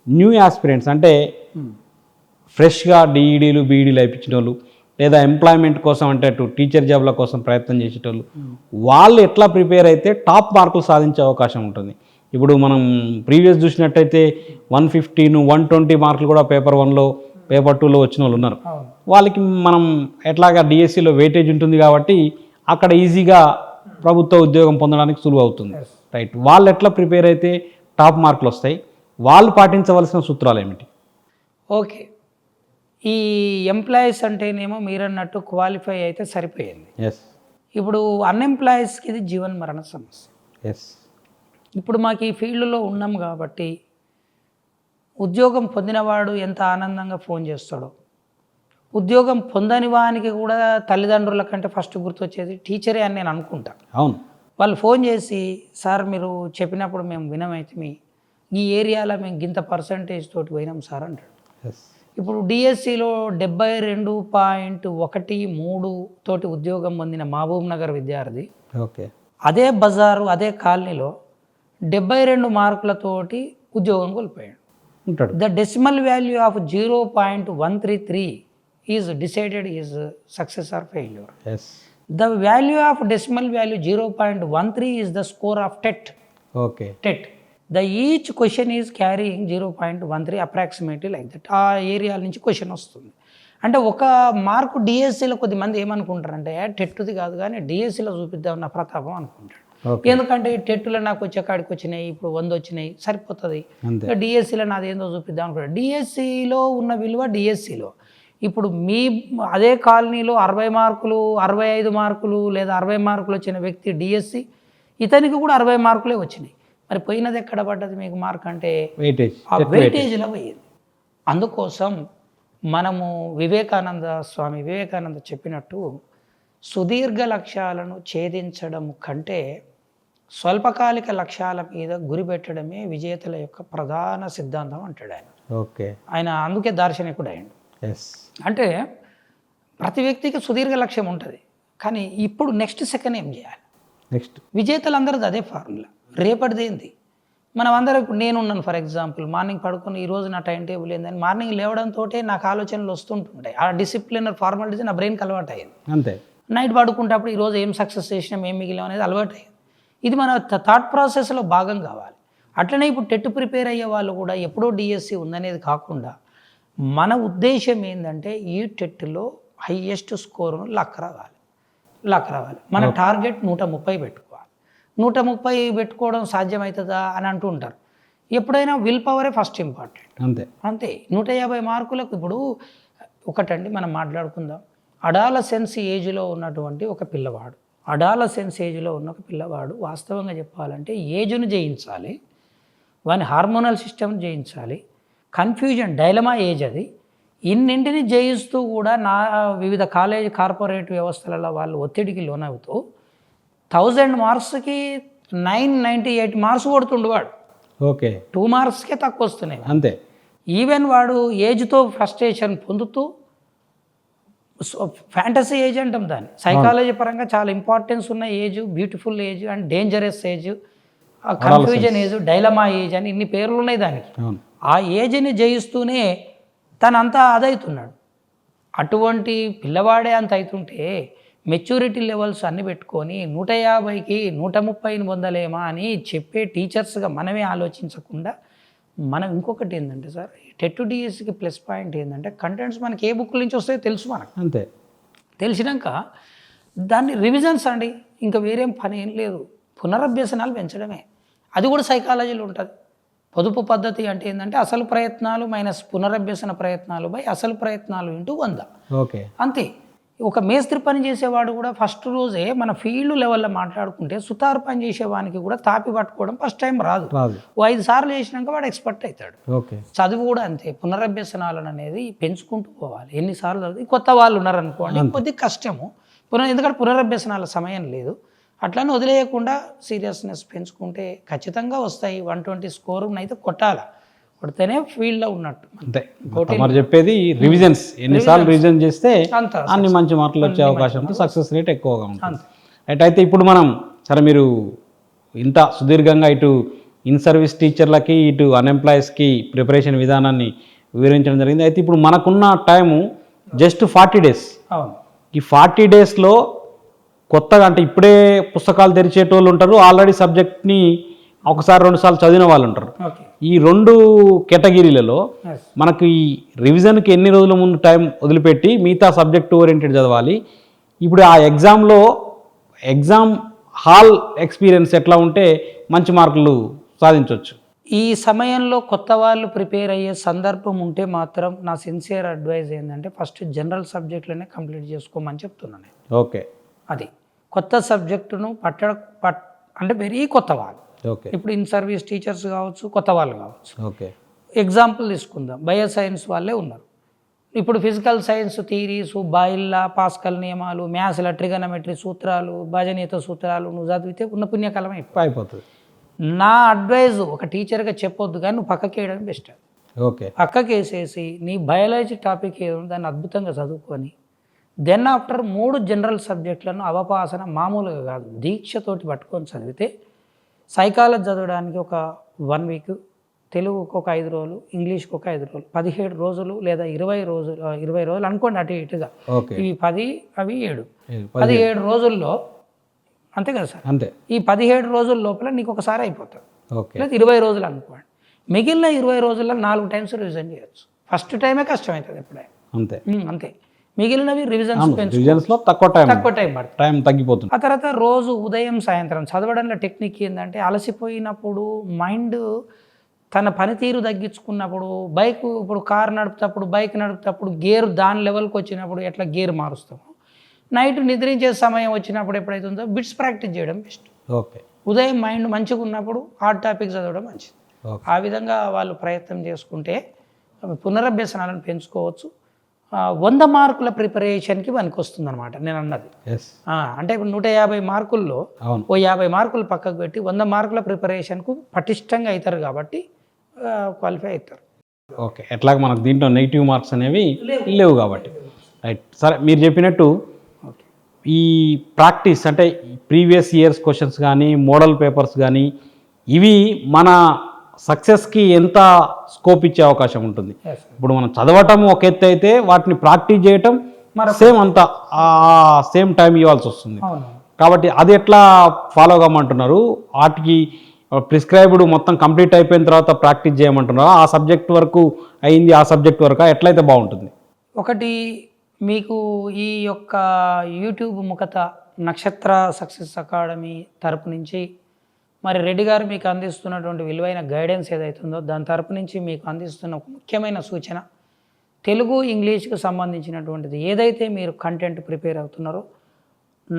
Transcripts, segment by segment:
New aspirants అంటే ఫ్రెష్గా డిఈడీలు బీఈడీలు అయిపించిన వాళ్ళు లేదా ఎంప్లాయ్మెంట్ కోసం అంటే అటు టీచర్ జాబ్ల కోసం ప్రయత్నం చేసేటోళ్ళు వాళ్ళు ఎట్లా ప్రిపేర్ అయితే టాప్ మార్కులు సాధించే అవకాశం ఉంటుంది. ఇప్పుడు మనం ప్రీవియస్ చూసినట్టయితే 115, 120 మార్కులు కూడా పేపర్ 1లో పేపర్ 2లో వచ్చిన వాళ్ళు ఉన్నారు. వాళ్ళకి మనం ఎట్లాగా డిఎస్సిలో వెయిటేజ్ ఉంటుంది కాబట్టి అక్కడ ఈజీగా ప్రభుత్వ ఉద్యోగం పొందడానికి సులువు అవుతుంది. రైట్, వాళ్ళు ఎట్లా ప్రిపేర్ అయితే టాప్ మార్కులు వస్తాయి, వాళ్ళు పాటించవలసిన సూత్రాలు ఏమిటి? ఓకే, ఈ ఎంప్లాయీస్ అంటేనేమో మీరన్నట్టు క్వాలిఫై అయితే సరిపోయింది. ఎస్. ఇప్పుడు అన్ఎంప్లాయీస్కి ఇది జీవన్ మరణ సమస్య. ఎస్. ఇప్పుడు మాకు ఈ ఫీల్డ్లో ఉన్నాం కాబట్టి ఉద్యోగం పొందినవాడు ఎంత ఆనందంగా ఫోన్ చేస్తాడో, ఉద్యోగం పొందని వానికి కూడా తల్లిదండ్రుల కంటే ఫస్ట్ గుర్తొచ్చేది టీచరే అని నేను అనుకుంటా. అవును. వాళ్ళు ఫోన్ చేసి, సార్ మీరు చెప్పినప్పుడు మేము వినమైతే ఈ ఏరియాలో మేము గింత పర్సంటేజ్ తోటి పోయినాం సార్ అంటాడు. ఇప్పుడు డిఎస్సిలో 72.13 తోటి ఉద్యోగం పొందిన మహబూబ్ నగర్ విద్యార్థి ఓకే అదే బజారు అదే కాలనీలో 72 మార్కులతోటి ఉద్యోగం కోల్పోయాడు. The decimal value of 0.133 is decided is success or failure. The value of decimal value 0.13 is the score of TET. Okay. TET the each question is carrying 0.13 approximately like that. ఆ ఏరియాల నుంచి question వస్తుంది. అంటే ఒక mark డిఎస్సిలో కొద్దిమంది ఏమనుకుంటారంటే టెట్టుది కాదు కానీ డిఎస్సిలో చూపిద్దామన్న ప్రతాపం అనుకుంటాడు. ఎందుకంటే టెట్టులో నాకు వచ్చే కాడికి వచ్చినాయి, ఇప్పుడు 100 వచ్చినాయి సరిపోతుంది, డిఎస్సిలో నాది ఏందో చూపిద్దాం అనుకుంటాడు. డిఎస్సిలో ఉన్న విలువ డిఎస్సిలో. ఇప్పుడు మీ అదే కాలనీలో 60 మార్కులు 65 మార్కులు లేదా 60 మార్కులు వచ్చిన వ్యక్తి డిఎస్సి, ఇతనికి కూడా 60 మార్కులే వచ్చినాయి. మరి పోయినది ఎక్కడ పడ్డది మీకు మార్క్ అంటే ఆ వెయిటేజ్లో పోయింది. అందుకోసం మనము స్వామి వివేకానంద చెప్పినట్టు సుదీర్ఘ లక్ష్యాలను ఛేదించడం కంటే స్వల్పకాలిక లక్ష్యాల మీద గురి పెట్టడమే విజేతల యొక్క ప్రధాన సిద్ధాంతం అంటాడు ఆయన. ఓకే. ఆయన అందుకే దార్శనికుడు అయ్యాడు. అంటే ప్రతి వ్యక్తికి సుదీర్ఘ లక్ష్యం ఉంటుంది, కానీ ఇప్పుడు నెక్స్ట్ సెకండ్ ఏం చేయాలి. విజేతలందరిది అదే ఫార్ములా. రేపటిది ఏంది మనం అందరం. ఇప్పుడు నేనున్నాను ఫర్ ఎగ్జాంపుల్, మార్నింగ్ పడుకొని ఈరోజు నా టైం టేబుల్ ఏందని మార్నింగ్ లేవడంతో నాకు ఆలోచనలు వస్తుంటుంటాయి. ఆ డిసిప్లిన్ ఫార్మాలిటీస్ నా బ్రెయిన్కి అలవాటు అయ్యింది. అంతే. నైట్ పడుకుంటప్పుడు ఈరోజు ఏం సక్సెస్ చేసినాం ఏం మిగిలాం అనేది అలవాటు అయ్యింది. ఇది మన థాట్ ప్రాసెస్లో భాగం కావాలి. అట్లనే ఇప్పుడు టెట్ ప్రిపేర్ అయ్యే వాళ్ళు కూడా ఎప్పుడో డిఎస్సి ఉందనేది కాకుండా మన ఉద్దేశం ఏంటంటే ఈ టెట్లో హైయెస్ట్ స్కోరును లక్ రావాలి. మన టార్గెట్ 130 పెట్టుకోవాలి. 130 పెట్టుకోవడం సాధ్యమవుతుందా అని అంటూ ఉంటారు. ఎప్పుడైనా విల్ పవరే ఫస్ట్ ఇంపార్టెంట్. అంతే. 150 మార్కులకు ఇప్పుడు ఒకటండి మనం మాట్లాడుకుందాం. అడాలసెన్స్ ఏజ్లో ఉన్నటువంటి ఒక పిల్లవాడు వాస్తవంగా చెప్పాలంటే ఏజ్ను జయించాలి, వాని హార్మోనల్ సిస్టమ్ జయించాలి, కన్ఫ్యూజన్ డైలమా ఏజ్ అది. ఇన్నింటిని జయిస్తూ కూడా వివిధ కాలేజ్ కార్పొరేట్ వ్యవస్థలలో వాళ్ళు ఒత్తిడికి లోనవుతూ 1000 మార్క్స్కి 998 మార్క్స్ కొడుతుండు వాడు. ఓకే. 2 మార్క్స్కే తక్కువ వస్తున్నాయి. అంతే. ఈవెన్ వాడు ఏజ్తో ఫ్రస్ట్రేషన్ పొందుతూ ఫ్యాంటసీ ఏజ్ అంటాం దాన్ని. సైకాలజీ పరంగా చాలా ఇంపార్టెన్స్ ఉన్న age, beautiful age and dangerous age, confusion age, dilemma age అని ఇన్ని పేర్లు ఉన్నాయి దానికి. ఆ ఏజ్ని జయిస్తూనే తనంతా అదవుతున్నాడు. అటువంటి పిల్లవాడే అంత అవుతుంటే మెచ్యూరిటీ లెవెల్స్ అన్ని పెట్టుకొని 150కి 130ని పొందలేమా అని చెప్పే టీచర్స్గా మనమే ఆలోచించకుండా మనం ఇంకొకటి ఏంటంటే సార్, టెట్ డిఎస్సికి ప్లస్ పాయింట్ ఏంటంటే కంటెంట్స్ మనకి ఏ బుక్ నుంచి వస్తాయో తెలుసు మనకు. అంతే. తెలిసినాక దాన్ని రివిజన్స్ అండి, ఇంకా వేరేం పని ఏం లేదు, పునరభ్యసనాలు పెంచడమే. అది కూడా సైకాలజీలో ఉంటుంది. పొదుపు పద్ధతి అంటే ఏంటంటే అసలు ప్రయత్నాలు మైనస్ పునరభ్యసన ప్రయత్నాలు బై అసలు ప్రయత్నాలు ఇంటూ 100. ఓకే. అంతే. ఒక మేస్త్రి పని చేసేవాడు కూడా ఫస్ట్ రోజే మన ఫీల్డ్ లెవెల్లో మాట్లాడుకుంటే సుతారు పని చేసేవానికి కూడా తాపి పట్టుకోవడం ఫస్ట్ టైం రాదు. 5 సార్లు చేసినాక వాడు ఎక్స్పర్ట్ అవుతాడు. ఓకే. చదువు కూడా అంతే. పునరభ్యసనాలను అనేది పెంచుకుంటూ పోవాలి. ఎన్నిసార్లు చదువు కొత్త వాళ్ళు ఉన్నారనుకోండి కొద్దిగా కష్టము. ఎందుకంటే పునరభ్యసనాల సమయం లేదు. అట్లని వదిలేయకుండా సీరియస్నెస్ పెంచుకుంటే ఖచ్చితంగా వస్తాయి. 120 స్కోర్ అయితే కొట్టాలి, కొడితేనే ఫీల్డ్లో ఉన్నట్టు. అంతే. మరి చెప్పేది రివిజన్స్, ఎన్నిసార్లు రివిజన్ చేస్తే అన్ని మంచి మార్కులు వచ్చే అవకాశం ఉంటుంది, సక్సెస్ రేట్ ఎక్కువగా ఉంటుంది. అయితే ఇప్పుడు మనం సరే మీరు ఇంత సుదీర్ఘంగా ఇటు ఇన్ సర్వీస్ టీచర్లకి ఇటు అన్ఎంప్లాయీస్కి ప్రిపరేషన్ విధానాన్ని వివరించడం జరిగింది. అయితే ఇప్పుడు మనకున్న టైము జస్ట్ 40 days. అవును. ఈ 40 daysలో కొత్తగా అంటే ఇప్పుడే పుస్తకాలు తెరిచేటోళ్ళు ఉంటారు, ఆల్రెడీ సబ్జెక్ట్ని ఒకసారి 2 సార్లు చదివిన వాళ్ళు ఉంటారు. ఓకే. ఈ 2 కేటగిరీలలో Yes. మనకు ఈ రివిజన్కి ఎన్ని రోజుల ముందు టైం వదిలిపెట్టి మిగతా సబ్జెక్ట్ ఓరియంటెడ్ చదవాలి. ఇప్పుడు ఆ ఎగ్జామ్ హాల్ ఎక్స్పీరియన్స్ ఎట్లా ఉంటే మంచి మార్కులు సాధించవచ్చు? ఈ సమయంలో కొత్త వాళ్ళు ప్రిపేర్ అయ్యే సందర్భం ఉంటే మాత్రం నా సిన్సియర్ అడ్వైజ్ ఏంటంటే ఫస్ట్ జనరల్ సబ్జెక్టులనే కంప్లీట్ చేసుకోమని చెప్తున్నాను నేను. ఓకే. అది కొత్త సబ్జెక్టును అంటే వెరీ కొత్త వాళ్ళు, ఓకే. ఇప్పుడు ఇన్ సర్వీస్ టీచర్స్ కావచ్చు, కొత్త వాళ్ళు కావచ్చు. ఓకే. ఎగ్జాంపుల్ తీసుకుందాం, బయో సైన్స్ వాళ్ళే ఉన్నారు. ఇప్పుడు ఫిజికల్ సైన్స్ థియరీస్, బాయిల్లా, పాస్కల్ నియమాలు, మ్యాథ్స్ల ట్రిగనమెట్రీ సూత్రాలు, భజనీయత సూత్రాలు నువ్వు చదివితే ఉన్న పుణ్యకాలం అయిపోతుంది. నా అడ్వైజ్ ఒక టీచర్గా చెప్పొద్దు, కానీ నువ్వు పక్కకి వేయడం బెస్ట్. ఓకే. పక్కకి వేసేసి నీ బయాలజీ టాపిక్ ఏదో దాన్ని అద్భుతంగా చదువుకొని దెన్ ఆఫ్టర్ 3 జనరల్ సబ్జెక్టులను అవపాసన మామూలుగా కాదు దీక్షతోటి పట్టుకొని చదివితే సైకాలజీ చదవడానికి ఒక 1 week, తెలుగుకు ఒక 5 రోజులు, ఇంగ్లీష్కి ఒక 5 రోజులు, 17 రోజులు లేదా 20 రోజులు అనుకోండి అటు ఇటుగా. ఇవి 10 అవి 7, 17 రోజుల్లో, అంతే కదా సార్? అంతే. ఈ 17 రోజుల లోపల నీకు ఒకసారి అయిపోతుంది. ఓకే. లేదా 20 రోజులు అనుకోండి, మిగిలిన 20 రోజుల్లో 4 times రివిజన్ చేయొచ్చు. ఫస్ట్ టైమే కష్టమవుతుంది ఎప్పుడైనా. అంతే. అంతే. మిగిలినవి రివిజన్స్లో తక్కువ టైం పడుతుంది, టైం తగ్గిపోతుంది. ఆ తర్వాత రోజు ఉదయం సాయంత్రం చదవడంలో టెక్నిక్ ఏంటంటే అలసిపోయినప్పుడు మైండ్ తన పనితీరు తగ్గించుకున్నప్పుడు ఇప్పుడు కారు నడుపుతప్పుడు, బైక్ నడుపుతప్పుడు గేర్ దాని లెవెల్కి వచ్చినప్పుడు ఎట్లా గేర్ మారుస్తాము, నైట్ నిద్రించే సమయం వచ్చినప్పుడు ఎప్పుడైతే ఉందో బిట్స్ ప్రాక్టీస్ చేయడం బెస్ట్. ఓకే. ఉదయం మైండ్ మంచిగా ఉన్నప్పుడు హార్డ్ టాపిక్ చదవడం మంచిది. ఆ విధంగా వాళ్ళు ప్రయత్నం చేసుకుంటే పునరభ్యసనాలను పెంచుకోవచ్చు. 100 మార్కుల ప్రిపరేషన్కి పనికి వస్తుంది అనమాట నేను అన్నది. అంటే ఇప్పుడు 150 మార్కుల్లో ఓ 50 మార్కులు పక్కకు పెట్టి 100 మార్కుల ప్రిపరేషన్కు పటిష్టంగా అవుతారు కాబట్టి క్వాలిఫై అవుతారు. ఓకే. ఎట్లాగ మనకు దీంట్లో నెగిటివ్ మార్క్స్ అనేవి లేవు కాబట్టి. రైట్. సరే, మీరు చెప్పినట్టు ఈ ప్రాక్టీస్ అంటే ప్రీవియస్ ఇయర్స్ క్వశ్చన్స్ కానీ, మోడల్ పేపర్స్ కానీ, ఇవి మన సక్సెస్కి ఎంత స్కోప్ ఇచ్చే అవకాశం ఉంటుంది? ఇప్పుడు మనం చదవటం ఒక ఎత్తు అయితే వాటిని ప్రాక్టీస్ చేయటం సేమ్ టైం ఇవ్వాల్సి వస్తుంది. కాబట్టి అది ఎట్లా ఫాలో కామంటున్నారు? వాటికి ప్రిస్క్రైబ్డ్ మొత్తం కంప్లీట్ అయిపోయిన తర్వాత ప్రాక్టీస్ చేయమంటున్నారా? ఆ సబ్జెక్ట్ వరకు అయింది, ఆ సబ్జెక్ట్ వరకు ఎట్లయితే బాగుంటుంది? ఒకటి, మీకు ఈ యొక్క యూట్యూబ్ ముఖత నక్షత్ర సక్సెస్ అకాడమీ తరపు నుంచి మరి రెడ్డి గారు మీకు అందిస్తున్నటువంటి విలువైన గైడెన్స్ ఏదైతుందో దాని తరపు నుంచి మీకు అందిస్తున్న ఒక ముఖ్యమైన సూచన, తెలుగు ఇంగ్లీష్కి సంబంధించినటువంటిది ఏదైతే మీరు కంటెంట్ ప్రిపేర్ అవుతున్నారో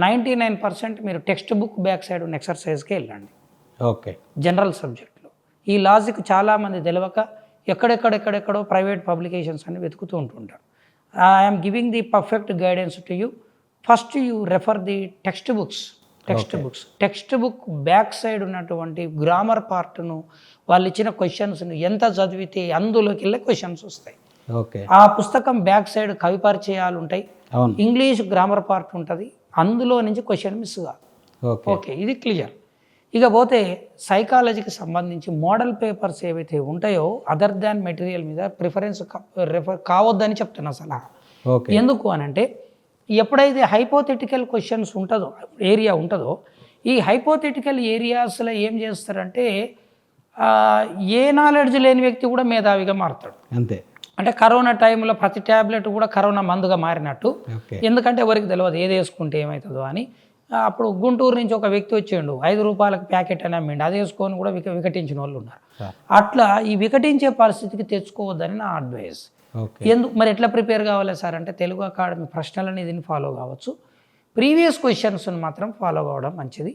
99% మీరు టెక్స్ట్ బుక్ బ్యాక్ సైడ్ ఉన్న ఎక్సర్సైజ్కి వెళ్ళండి. ఓకే. జనరల్ సబ్జెక్టులో ఈ లాజిక్ చాలామంది తెలియక ఎక్కడెక్కడో ప్రైవేట్ పబ్లికేషన్స్ అని వెతుకుతూ ఉంటుంటారు. I'm giving the perfect guidance to you. First you refer the text books. Text book back side ఉన్నటువంటి గ్రామర్ పార్ట్ను, వాళ్ళు ఇచ్చిన క్వశ్చన్స్ను ఎంత చదివితే అందులోకి వెళ్ళే క్వశ్చన్స్ వస్తాయి. ఆ పుస్తకం బ్యాక్ సైడ్ కవి పరిచయాలు ఉంటాయి, ఇంగ్లీష్ గ్రామర్ పార్ట్ ఉంటుంది, అందులో నుంచి క్వశ్చన్ మిస్ కాదు. ఓకే, ఇది క్లియర్. ఇక పోతే సైకాలజీకి సంబంధించి మోడల్ పేపర్స్ ఏవైతే ఉంటాయో అదర్ దాన్ మెటీరియల్ మీద ప్రిఫరెన్స్ కావద్దని చెప్తున్నా సలహా. ఎందుకు అనంటే ఎప్పుడైతే హైపోథెటికల్ క్వశ్చన్స్ ఏరియా ఉంటుందో ఈ హైపోథెటికల్ ఏరియాస్లో ఏం చేస్తారంటే ఏ నాలెడ్జ్ లేని వ్యక్తి కూడా మేధావిగా మారుతాడు. అంతే. అంటే కరోనా టైంలో ప్రతి ట్యాబ్లెట్ కూడా కరోనా మందుగా మారినట్టు. ఎందుకంటే ఎవరికి తెలియదు ఏది వేసుకుంటే ఏమవుతుందో అని. అప్పుడు గుంటూరు నుంచి ఒక వ్యక్తి వచ్చిండు, 5 రూపాయలకు ప్యాకెట్ అని అమ్మిండు, అది వేసుకొని కూడా వికటించిన వాళ్ళు ఉన్నారు. అట్లా ఈ వికటించే పరిస్థితికి తెచ్చుకోవద్దని నా అడ్వైస్. మరి ఎట్లా ప్రిపేర్ కావాలి సార్ అంటే తెలుగు అకాడమీ ప్రశ్నలని దీన్ని ఫాలో కావచ్చు, ప్రీవియస్ క్వశ్చన్స్ని మాత్రం ఫాలో కావడం మంచిది.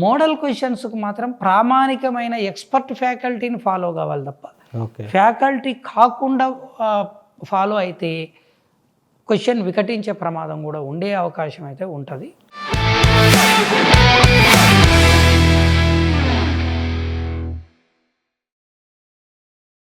మోడల్ క్వశ్చన్స్కి మాత్రం ప్రామాణికమైన ఎక్స్పర్ట్ ఫ్యాకల్టీని ఫాలో కావాలి తప్ప ఫ్యాకల్టీ కాకుండా ఫాలో అయితే క్వశ్చన్ వికటించే ప్రమాదం కూడా ఉండే అవకాశం అయితే ఉంటుంది.